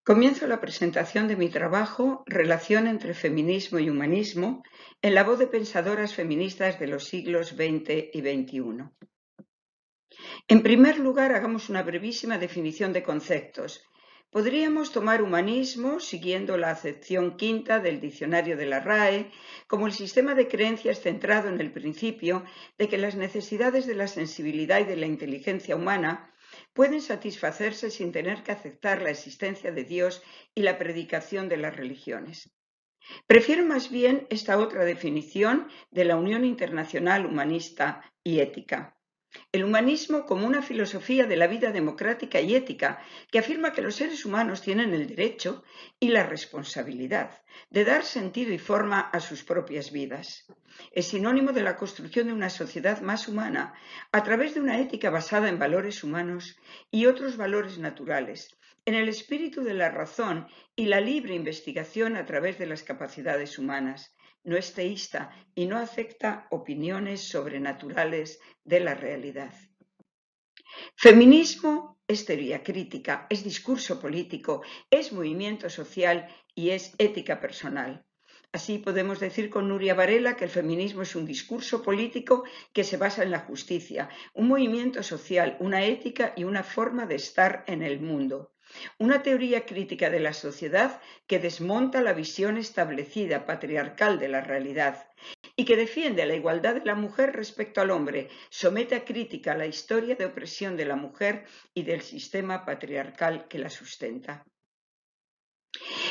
Comienzo la presentación de mi trabajo "Relación entre feminismo y humanismo" en la voz de pensadoras feministas de los siglos XX y XXI. En primer lugar, hagamos una brevísima definición de conceptos. Podríamos tomar humanismo, siguiendo la acepción quinta del diccionario de la RAE, como el sistema de creencias centrado en el principio de que las necesidades de la sensibilidad y de la inteligencia humana pueden satisfacerse sin tener que aceptar la existencia de Dios y la predicación de las religiones. Prefiero más bien esta otra definición de la Unión Internacional Humanista y Ética. El humanismo como una filosofía de la vida democrática y ética que afirma que los seres humanos tienen el derecho y la responsabilidad de dar sentido y forma a sus propias vidas. Es sinónimo de la construcción de una sociedad más humana a través de una ética basada en valores humanos y otros valores naturales, en el espíritu de la razón y la libre investigación a través de las capacidades humanas. No es teísta y no acepta opiniones sobrenaturales de la realidad. Feminismo es teoría crítica, es discurso político, es movimiento social y es ética personal. Así podemos decir con Nuria Varela que el feminismo es un discurso político que se basa en la justicia, un movimiento social, una ética y una forma de estar en el mundo. Una teoría crítica de la sociedad que desmonta la visión establecida patriarcal de la realidad y que defiende la igualdad de la mujer respecto al hombre, somete a crítica la historia de opresión de la mujer y del sistema patriarcal que la sustenta.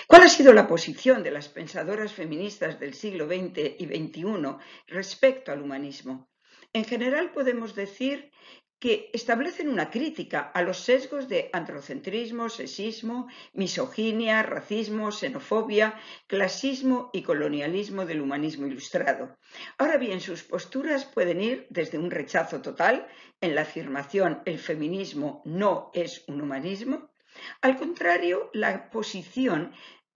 ¿Cuál ha sido la posición de las pensadoras feministas del siglo XX y XXI respecto al humanismo? En general podemos decir que establecen una crítica a los sesgos de androcentrismo, sexismo, misoginia, racismo, xenofobia, clasismo y colonialismo del humanismo ilustrado. Ahora bien, sus posturas pueden ir desde un rechazo total en la afirmación "el feminismo no es un humanismo", al contrario, la posición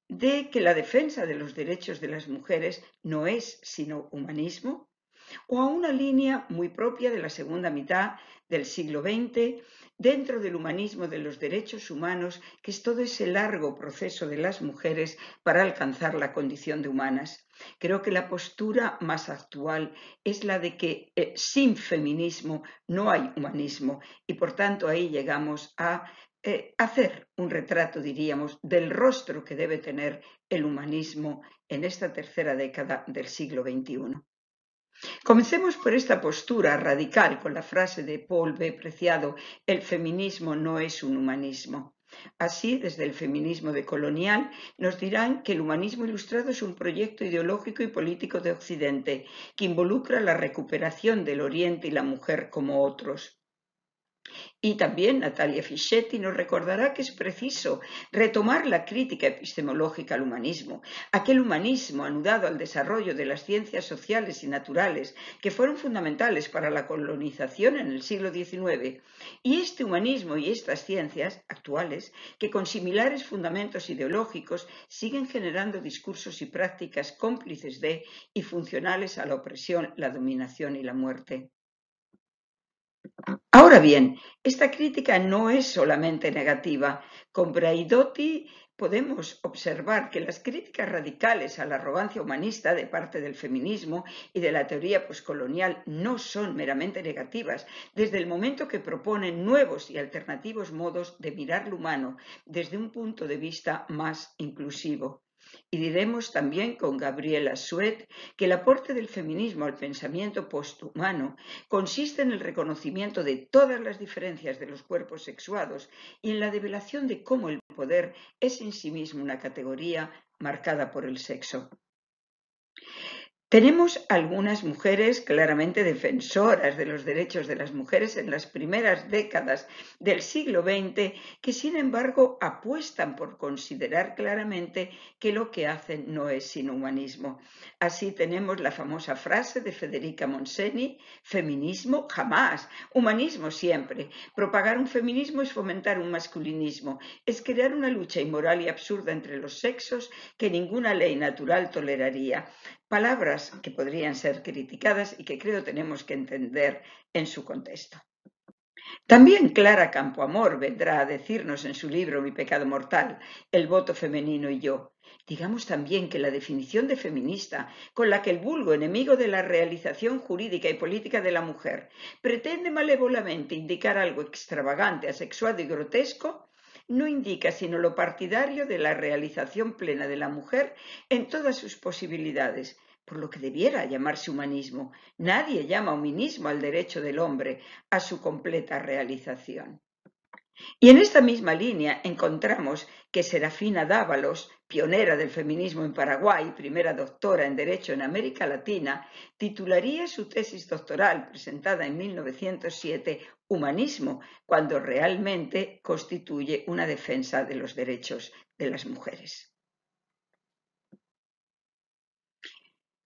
de que la defensa de los derechos de las mujeres no es sino humanismo, o a una línea muy propia de la segunda mitad del siglo XX, dentro del humanismo de los derechos humanos, que es todo ese largo proceso de las mujeres para alcanzar la condición de humanas. Creo que la postura más actual es la de que sin feminismo no hay humanismo y por tanto ahí llegamos a hacer un retrato, diríamos, del rostro que debe tener el humanismo en esta tercera década del siglo XXI. Comencemos por esta postura radical con la frase de Paul B. Preciado: "El feminismo no es un humanismo". Así, desde el feminismo decolonial, nos dirán que el humanismo ilustrado es un proyecto ideológico y político de Occidente que involucra la recuperación del Oriente y la mujer como otros. Y también Natalia Fischetti nos recordará que es preciso retomar la crítica epistemológica al humanismo, aquel humanismo anudado al desarrollo de las ciencias sociales y naturales que fueron fundamentales para la colonización en el siglo XIX, y este humanismo y estas ciencias actuales que con similares fundamentos ideológicos siguen generando discursos y prácticas cómplices de y funcionales a la opresión, la dominación y la muerte. Ahora bien, esta crítica no es solamente negativa. Con Braidotti podemos observar que las críticas radicales a la arrogancia humanista de parte del feminismo y de la teoría poscolonial no son meramente negativas, desde el momento que proponen nuevos y alternativos modos de mirar lo humano desde un punto de vista más inclusivo. Y diremos también con Gabriela Suet que el aporte del feminismo al pensamiento posthumano consiste en el reconocimiento de todas las diferencias de los cuerpos sexuados y en la develación de cómo el poder es en sí mismo una categoría marcada por el sexo. Tenemos algunas mujeres claramente defensoras de los derechos de las mujeres en las primeras décadas del siglo XX que, sin embargo, apuestan por considerar claramente que lo que hacen no es sino humanismo. Así tenemos la famosa frase de Federica Montseny: "Feminismo jamás, humanismo siempre. Propagar un feminismo es fomentar un masculinismo, es crear una lucha inmoral y absurda entre los sexos que ninguna ley natural toleraría". Palabras que podrían ser criticadas y que creo tenemos que entender en su contexto. También Clara Campoamor vendrá a decirnos en su libro Mi pecado mortal, El voto femenino y yo. Digamos también que la definición de feminista, con la que el vulgo enemigo de la realización jurídica y política de la mujer pretende malévolamente indicar algo extravagante, asexuado y grotesco, no indica sino lo partidario de la realización plena de la mujer en todas sus posibilidades, por lo que debiera llamarse humanismo. Nadie llama humanismo al derecho del hombre a su completa realización. Y en esta misma línea encontramos que Serafina Dávalos, pionera del feminismo en Paraguay, primera doctora en Derecho en América Latina, titularía su tesis doctoral presentada en 1907 Humanismo, cuando realmente constituye una defensa de los derechos de las mujeres.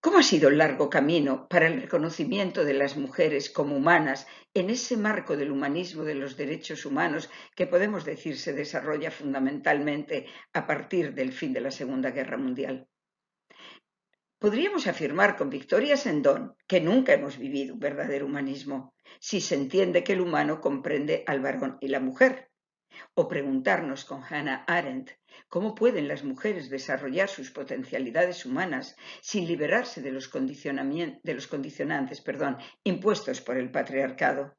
¿Cómo ha sido el largo camino para el reconocimiento de las mujeres como humanas en ese marco del humanismo de los derechos humanos que podemos decir se desarrolla fundamentalmente a partir del fin de la Segunda Guerra Mundial? Podríamos afirmar con Victoria Sendón que nunca hemos vivido un verdadero humanismo, si se entiende que el humano comprende al varón y la mujer. O preguntarnos con Hannah Arendt cómo pueden las mujeres desarrollar sus potencialidades humanas sin liberarse de los condicionantes impuestos por el patriarcado.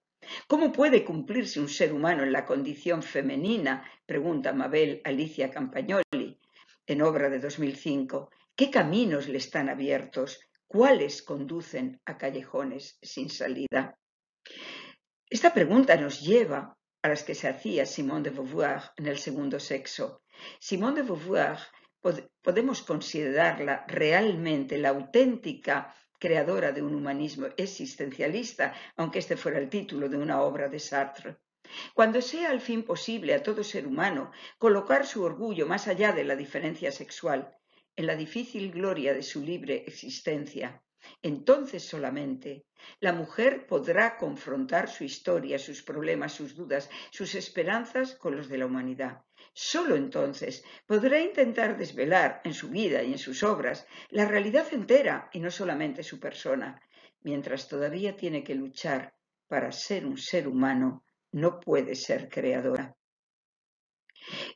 ¿Cómo puede cumplirse un ser humano en la condición femenina? Pregunta Mabel Alicia Campagnoli en obra de 2005. ¿Qué caminos le están abiertos? ¿Cuáles conducen a callejones sin salida? Esta pregunta nos lleva a las que se hacía Simone de Beauvoir en El segundo sexo. Simone de Beauvoir podemos considerarla realmente la auténtica creadora de un humanismo existencialista, aunque este fuera el título de una obra de Sartre. Cuando sea al fin posible a todo ser humano colocar su orgullo más allá de la diferencia sexual, en la difícil gloria de su libre existencia, entonces solamente la mujer podrá confrontar su historia, sus problemas, sus dudas, sus esperanzas con los de la humanidad. Solo entonces podrá intentar desvelar en su vida y en sus obras la realidad entera y no solamente su persona, mientras todavía tiene que luchar para ser un ser humano, no puede ser creadora.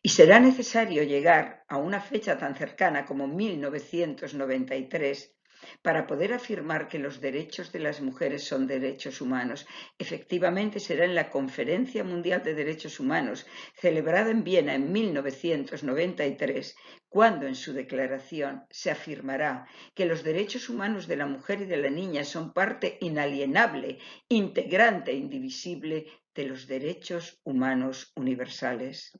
Y será necesario llegar a una fecha tan cercana como 1993 para poder afirmar que los derechos de las mujeres son derechos humanos. Efectivamente, será en la Conferencia Mundial de Derechos Humanos, celebrada en Viena en 1993, cuando en su declaración se afirmará que los derechos humanos de la mujer y de la niña son parte inalienable, integrante e indivisible de los derechos humanos universales.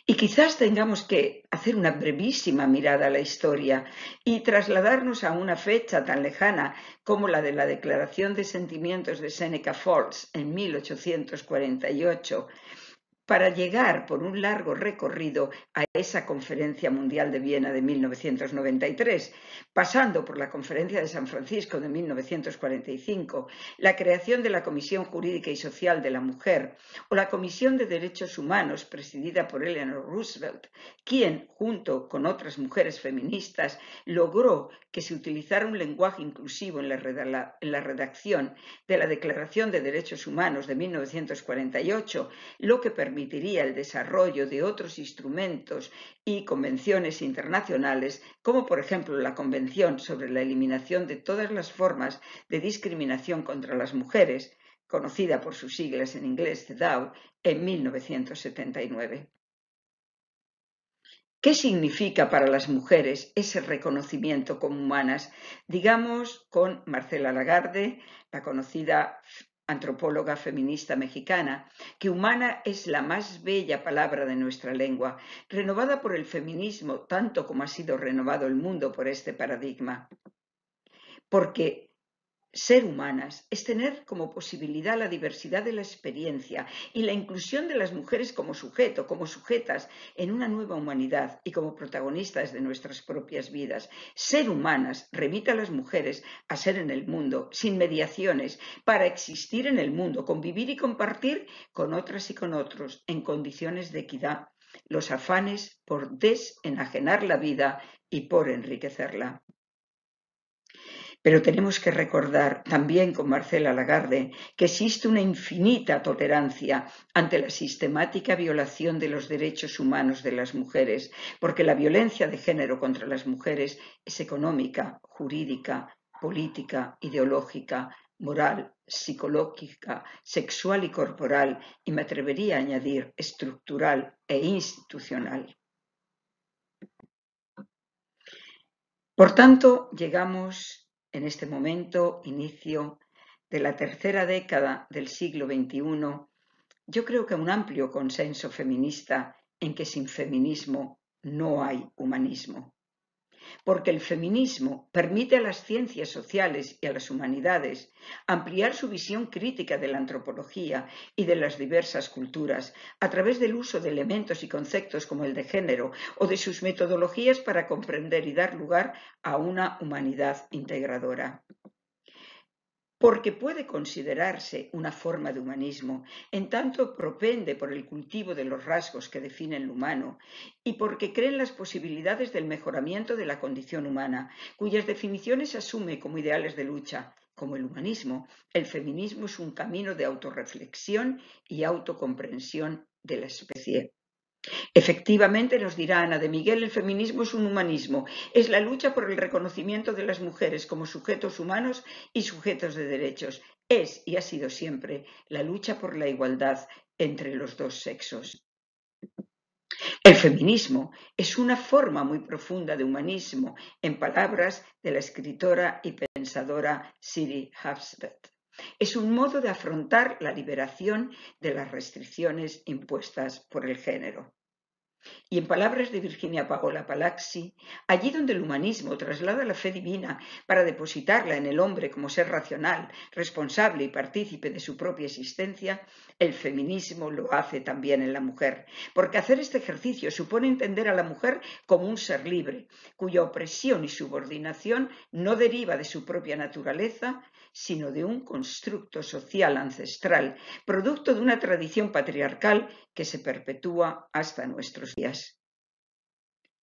Y quizás tengamos que hacer una brevísima mirada a la historia y trasladarnos a una fecha tan lejana como la de la Declaración de Sentimientos de Seneca Falls en 1848, para llegar por un largo recorrido a esa Conferencia Mundial de Viena de 1993, pasando por la Conferencia de San Francisco de 1945, la creación de la Comisión Jurídica y Social de la Mujer o la Comisión de Derechos Humanos presidida por Eleanor Roosevelt, quien, junto con otras mujeres feministas, logró que se utilizara un lenguaje inclusivo en la redacción de la Declaración de Derechos Humanos de 1948, lo que permitiría el desarrollo de otros instrumentos y convenciones internacionales, como por ejemplo la Convención sobre la Eliminación de todas las formas de discriminación contra las mujeres, conocida por sus siglas en inglés CEDAW, en 1979. ¿Qué significa para las mujeres ese reconocimiento como humanas? Digamos con Marcela Lagarde, la conocida antropóloga feminista mexicana, que humana es la más bella palabra de nuestra lengua, renovada por el feminismo tanto como ha sido renovado el mundo por este paradigma. Porque ser humanas es tener como posibilidad la diversidad de la experiencia y la inclusión de las mujeres como sujeto, como sujetas en una nueva humanidad y como protagonistas de nuestras propias vidas. Ser humanas remite a las mujeres a ser en el mundo, sin mediaciones, para existir en el mundo, convivir y compartir con otras y con otros en condiciones de equidad, los afanes por desenajenar la vida y por enriquecerla. Pero tenemos que recordar, también con Marcela Lagarde, que existe una infinita tolerancia ante la sistemática violación de los derechos humanos de las mujeres, porque la violencia de género contra las mujeres es económica, jurídica, política, ideológica, moral, psicológica, sexual y corporal, y me atrevería a añadir estructural e institucional. Por tanto, llegamos en este momento, inicio de la tercera década del siglo XXI, yo creo que un amplio consenso feminista en que sin feminismo no hay humanismo. Porque el feminismo permite a las ciencias sociales y a las humanidades ampliar su visión crítica de la antropología y de las diversas culturas a través del uso de elementos y conceptos como el de género o de sus metodologías para comprender y dar lugar a una humanidad integradora. Porque puede considerarse una forma de humanismo, en tanto propende por el cultivo de los rasgos que definen lo humano y porque cree en las posibilidades del mejoramiento de la condición humana, cuyas definiciones asume como ideales de lucha. Como el humanismo, el feminismo es un camino de autorreflexión y autocomprensión de la especie. Efectivamente, nos dirá Ana de Miguel, el feminismo es un humanismo, es la lucha por el reconocimiento de las mujeres como sujetos humanos y sujetos de derechos. Es y ha sido siempre la lucha por la igualdad entre los dos sexos. El feminismo es una forma muy profunda de humanismo, en palabras de la escritora y pensadora Siri Hafsbeth. Es un modo de afrontar la liberación de las restricciones impuestas por el género. Y en palabras de Virginia Pagola Palaxi, allí donde el humanismo traslada la fe divina para depositarla en el hombre como ser racional, responsable y partícipe de su propia existencia, el feminismo lo hace también en la mujer, porque hacer este ejercicio supone entender a la mujer como un ser libre, cuya opresión y subordinación no deriva de su propia naturaleza, sino de un constructo social ancestral, producto de una tradición patriarcal que se perpetúa hasta nuestros días.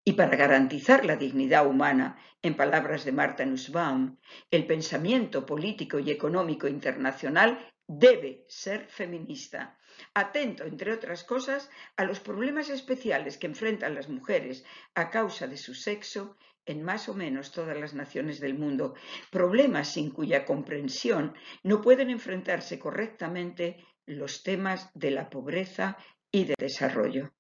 Y para garantizar la dignidad humana, en palabras de Martha Nussbaum, el pensamiento político y económico internacional debe ser feminista, atento, entre otras cosas, a los problemas especiales que enfrentan las mujeres a causa de su sexo en más o menos todas las naciones del mundo, problemas sin cuya comprensión no pueden enfrentarse correctamente los temas de la pobreza y de desarrollo.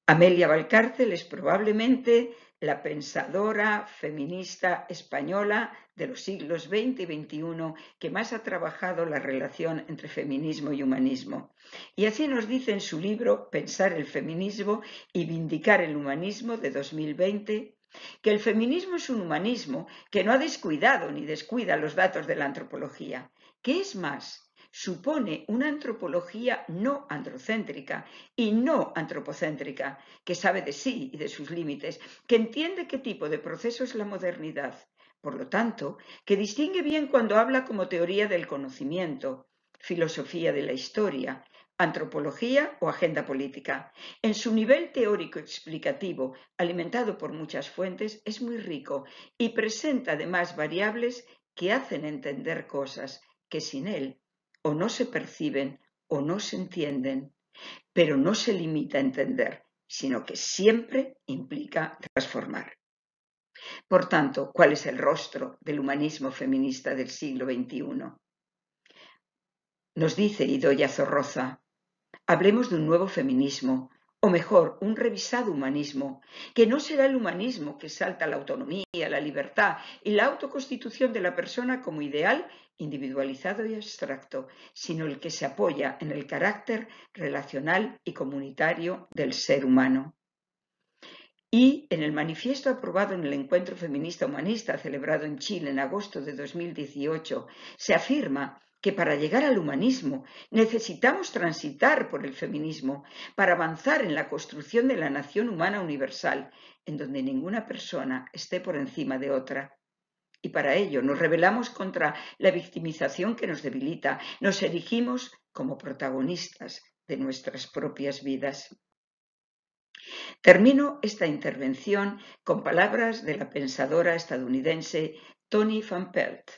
Amelia Valcárcel es probablemente la pensadora feminista española de los siglos XX y XXI que más ha trabajado la relación entre feminismo y humanismo. Y así nos dice en su libro Pensar el feminismo y vindicar el humanismo de 2020 que el feminismo es un humanismo que no ha descuidado ni descuida los datos de la antropología, que es más, supone una antropología no androcéntrica y no antropocéntrica, que sabe de sí y de sus límites, que entiende qué tipo de proceso es la modernidad, por lo tanto, que distingue bien cuando habla como teoría del conocimiento, filosofía de la historia, antropología o agenda política. En su nivel teórico explicativo, alimentado por muchas fuentes, es muy rico y presenta además variables que hacen entender cosas que sin él o no se perciben o no se entienden, pero no se limita a entender, sino que siempre implica transformar. Por tanto, ¿cuál es el rostro del humanismo feminista del siglo XXI? Nos dice Idoia Zorroza, hablemos de un nuevo feminismo, o mejor, un revisado humanismo, que no será el humanismo que exalta la autonomía, la libertad y la autoconstitución de la persona como ideal individualizado y abstracto, sino el que se apoya en el carácter relacional y comunitario del ser humano. Y en el manifiesto aprobado en el Encuentro Feminista Humanista celebrado en Chile en agosto de 2018, se afirma que para llegar al humanismo necesitamos transitar por el feminismo para avanzar en la construcción de la nación humana universal, en donde ninguna persona esté por encima de otra. Y para ello nos rebelamos contra la victimización que nos debilita, nos erigimos como protagonistas de nuestras propias vidas. Termino esta intervención con palabras de la pensadora estadounidense Toni Van Pelt.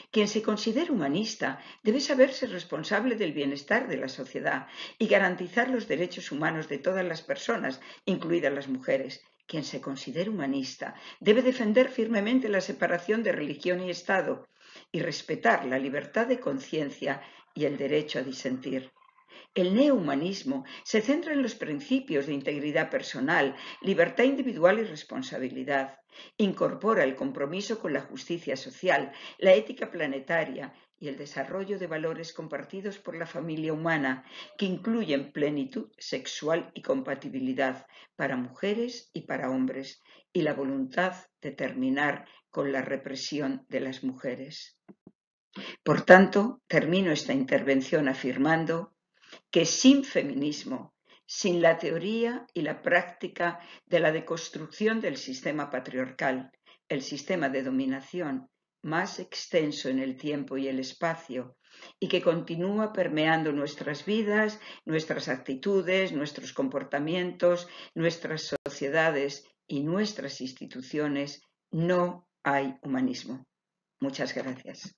Quien se considera humanista debe saberse responsable del bienestar de la sociedad y garantizar los derechos humanos de todas las personas, incluidas las mujeres. Quien se considera humanista debe defender firmemente la separación de religión y Estado y respetar la libertad de conciencia y el derecho a disentir. El neohumanismo se centra en los principios de integridad personal, libertad individual y responsabilidad. Incorpora el compromiso con la justicia social, la ética planetaria y el desarrollo de valores compartidos por la familia humana, que incluyen plenitud sexual y compatibilidad para mujeres y para hombres, y la voluntad de terminar con la represión de las mujeres. Por tanto, termino esta intervención afirmando que sin feminismo, sin la teoría y la práctica de la deconstrucción del sistema patriarcal, el sistema de dominación más extenso en el tiempo y el espacio, y que continúa permeando nuestras vidas, nuestras actitudes, nuestros comportamientos, nuestras sociedades y nuestras instituciones, no hay humanismo. Muchas gracias.